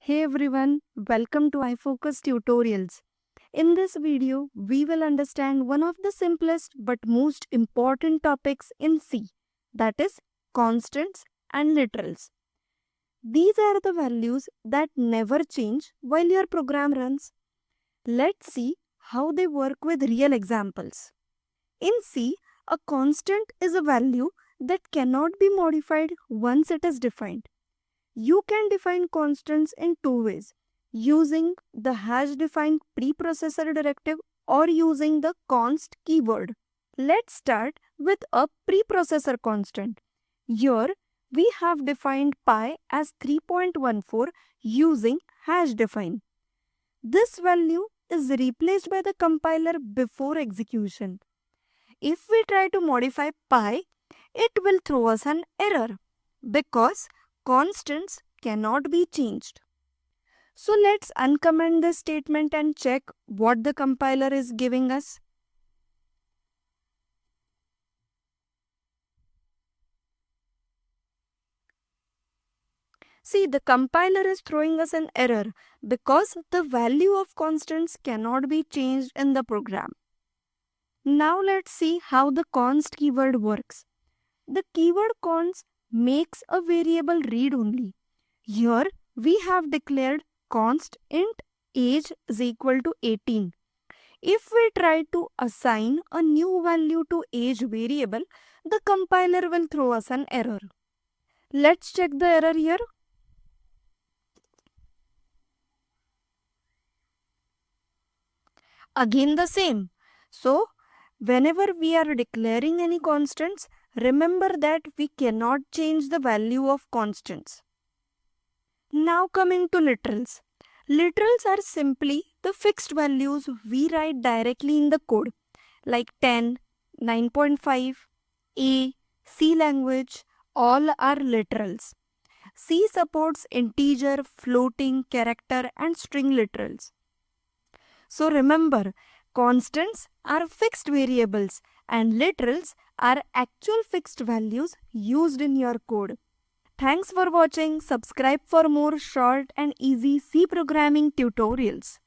Hey everyone, welcome to iFocus Tutorials. In this video, we will understand one of the simplest but most important topics in C, that is constants and literals. These are the values that never change while your program runs. Let's see how they work with real examples. In C, a constant is a value that cannot be modified once it is defined. You can define constants in two ways, using the hash defined preprocessor directive or using the const keyword. Let's start with a preprocessor constant. Here we have defined pi as 3.14 using hash define. This value is replaced by the compiler before execution. If we try to modify pi, it will throw us an error because constants cannot be changed. So let's uncomment this statement and check what the compiler is giving us. See, the compiler is throwing us an error because the value of constants cannot be changed in the program. Now let's see how the const keyword works. The keyword const makes a variable read-only. Here we have declared const int age is equal to 18. If we try to assign a new value to age variable, the compiler will throw us an error. Let's check the error here. Again the same. So, whenever we are declaring any constants, remember that we cannot change the value of constants. Now coming to literals. Literals are simply the fixed values we write directly in the code, like 10, 9.5, A, C language, all are literals. C supports integer, floating, character and string literals. So remember, constants are fixed variables and literals are actual fixed values used in your code. Thanks for watching. Subscribe for more short and easy C programming tutorials.